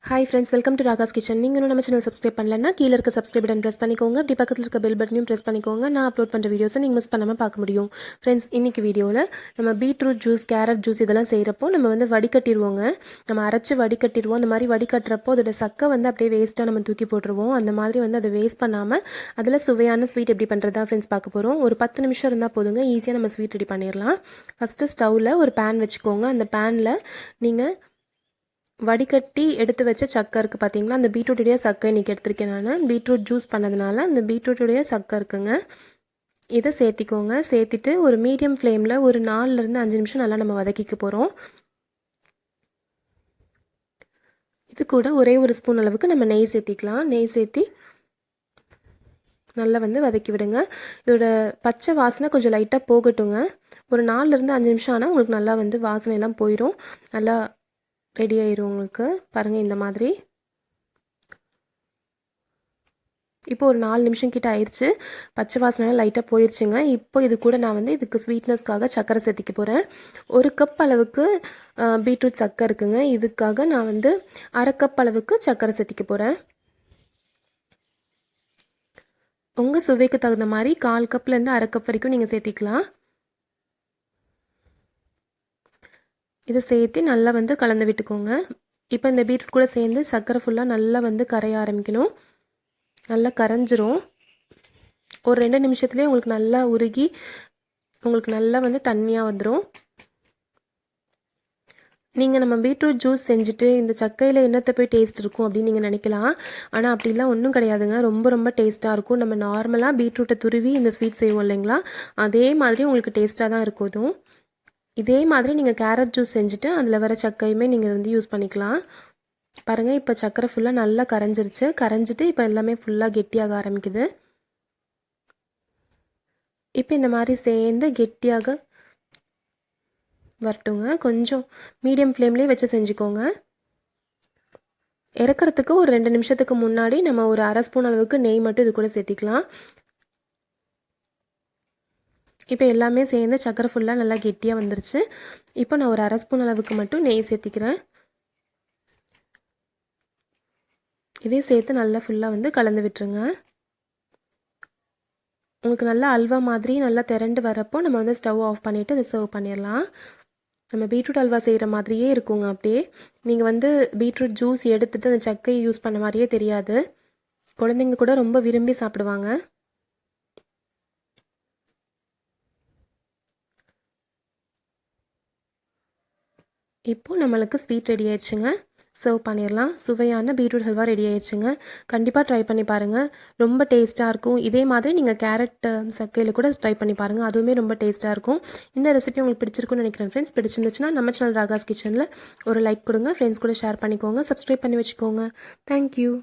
Hi friends, welcome to Ragas Kitchen. நீங்க இன்னும் நம்ம சேனல் சப்ஸ்கிரைப் பண்ணலன்னா கீழ இருக்க சப்ஸ்கிரைப் பட்டன் பிரஸ் பண்ணிக்கோங்க. அப்படி பக்கத்துல இருக்க பெல் பட்டனையும் பிரஸ் பண்ணிக்கோங்க. நான் அப்லோட் பண்ற வீடியோஸை நீங்க மிஸ் பண்ணாம பார்க்க முடியும். ஃப்ரெண்ட்ஸ், இன்னைக்கு வீடியோல நம்ம பீட்ரூட் ஜூஸ், கேரட் ஜூஸ் இதெல்லாம் செய்யறப்போ நம்ம வடிகட்டிடுவோங்க. நம்ம அரைச்சு வடிகட்டிடுவோம். அந்த மாதிரி வடிகட்டுறப்போ அதோட சக்கை அப்படியே வேஸ்ட்டாக நம்ம தூக்கி போட்டுருவோம். அந்த மாதிரி அதை வேஸ்ட் பண்ணாமல் அதில் சுவையான ஸ்வீட் எப்படி பண்ணுறதா ஃப்ரெண்ட்ஸ் பார்க்க போகிறோம். ஒரு 10 நிமிஷம் இருந்தால் போதுங்க, ஈஸியாக நம்ம ஸ்வீட் ரெடி பண்ணிடலாம். ஃபஸ்ட்டு ஸ்டவ்வில் ஒரு பேன் வச்சுக்கோங்க. அந்த பேனில் நீங்கள் வடிகட்டி எடுத்து வச்ச சக்கை இருக்குது பார்த்தீங்களா, அந்த பீட்ரூட்டுடைய சக்கை இன்றைக்கி எடுத்திருக்கேன். நான் பீட்ரூட் ஜூஸ் பண்ணதுனால அந்த பீட்ரூட்டுடைய சக்கை இருக்குங்க, இதை சேர்த்திக்கோங்க. சேர்த்திட்டு ஒரு மீடியம் ஃப்ளேமில் ஒரு 4லேருந்து 5 நிமிஷம் நல்லா நம்ம வதக்கிக்க போகிறோம். இது கூட ஒரே ஒரு ஸ்பூன் அளவுக்கு நம்ம நெய் சேர்த்திக்கலாம். நெய் சேர்த்தி நல்லா வதக்கி விடுங்க. இதோட பச்சை வாசனை கொஞ்சம் லைட்டாக போகட்டுங்க. ஒரு 4லேருந்து 5 நிமிஷம் ஆனால் உங்களுக்கு நல்லா வாசனையெல்லாம் போயிடும். நல்லா ரெடி ஆயிரும் உங்களுக்கு. பாருங்கள், இந்த மாதிரி. இப்போ ஒரு 4 நிமிஷம் கிட்ட ஆயிடுச்சு. பச்சை வாசனை லைட்டாக போயிடுச்சுங்க. இப்போ இது கூட நான் இதுக்கு ஸ்வீட்னஸ்க்காக சர்க்கரை சேர்த்திக்க போகிறேன். 1 கப் அளவுக்கு பீட்ரூட் சக்கரை இருக்குங்க. இதுக்காக நான் 1/2 கப் அளவுக்கு சர்க்கரை சேர்த்திக்க போகிறேன். உங்கள் சுவைக்கு தகுந்த மாதிரி 1/4 கப்லேருந்து 1/2 கப் வரைக்கும் நீங்கள் சேர்த்திக்கலாம். இதை சேர்த்து நல்லா கலந்து விட்டுக்கோங்க. இப்போ இந்த பீட்ரூட் கூட சேர்ந்து சர்க்கரை ஃபுல்லாக நல்லா கரைய ஆரம்பிக்கணும். நல்லா கரைஞ்சிரும். ஒரு 2 நிமிஷத்துலேயே உங்களுக்கு நல்லா உருகி உங்களுக்கு நல்லா தண்ணியாக வந்துடும். நீங்கள் நம்ம பீட்ரூட் ஜூஸ் செஞ்சுட்டு இந்த சக்கையில் என்னத்தை போய் டேஸ்ட் இருக்கும் அப்படின்னு நீங்கள் நினைக்கலாம். ஆனால் அப்படிலாம் ஒன்றும் கிடையாதுங்க. ரொம்ப ரொம்ப டேஸ்ட்டாக இருக்கும். நம்ம நார்மலாக பீட்ரூட்டை துருவி இந்த ஸ்வீட் செய்வோம் இல்லைங்களா, அதே மாதிரி உங்களுக்கு டேஸ்ட்டாக தான் இருக்கும். இதே மாதிரி நீங்கள் கேரட் ஜூஸ் செஞ்சுட்டு அதில் வர சக்கையுமே நீங்கள் யூஸ் பண்ணிக்கலாம். பாருங்கள், இப்போ சக்கரை ஃபுல்லாக நல்லா கரைஞ்சிருச்சு. கரைஞ்சிட்டு இப்போ எல்லாமே ஃபுல்லாக கெட்டியாக ஆரம்பிக்குது. இப்போ இந்த மாதிரி சேர்ந்து கெட்டியாக வரட்டுங்க. கொஞ்சம் மீடியம் ஃப்ளேம்லேயே வச்சு செஞ்சுக்கோங்க. இறக்கிறதுக்கு ஒரு 2 நிமிஷத்துக்கு முன்னாடி நம்ம ஒரு 1/2 ஸ்பூன் அளவுக்கு நெய் மட்டும் இது கூட சேர்த்திக்கலாம். இப்போ எல்லாமே சேர்ந்து சக்கரை ஃபுல்லாக நல்லா கெட்டியாக வந்துருச்சு. இப்போ நான் ஒரு 1/2 ஸ்பூன் அளவுக்கு மட்டும் நெய் சேர்த்திக்கிறேன். இதே சேர்த்து நல்லா ஃபுல்லாக கலந்து விட்டுருங்க. உங்களுக்கு நல்லா அல்வா மாதிரி நல்லா திரண்டு வரப்போ நம்ம ஸ்டவ் ஆஃப் பண்ணிவிட்டு அதை சர்வ் பண்ணிடலாம். நம்ம பீட்ரூட் அல்வா செய்கிற மாதிரியே இருக்குங்க. அப்படியே நீங்கள் பீட்ரூட் ஜூஸ் எடுத்துகிட்டு அந்த சக்கையை யூஸ் பண்ண மாதிரியே தெரியாது. குழந்தைங்க கூட ரொம்ப விரும்பி சாப்பிடுவாங்க. இப்போது நம்மளுக்கு ஸ்வீட் ரெடி ஆயிடுச்சுங்க. சர்வ் பண்ணிடலாம். சுவையான பீட்ரூட் ஹல்வா ரெடி ஆயிடுச்சுங்க. கண்டிப்பாக ட்ரை பண்ணி பாருங்கள். ரொம்ப டேஸ்ட்டாக இருக்கும். இதே மாதிரி நீங்கள் கேரட் சக்கையில் கூட ட்ரை பண்ணி பாருங்கள். அதுவுமே ரொம்ப டேஸ்ட்டாக இருக்கும். இந்த ரெசிபி உங்களுக்கு பிடிச்சிருக்குன்னு நினைக்கிறேன் ஃப்ரெண்ட்ஸ். பிடிச்சிருந்துச்சுன்னா நம்ம சேனல் ராகாஸ் கிச்சனில் ஒரு லைக் கொடுங்க. ஃப்ரெண்ட்ஸ் கூட ஷேர் பண்ணிக்கோங்க. சப்ஸ்கிரைப் பண்ணி வச்சுக்கோங்க. தேங்க்யூ.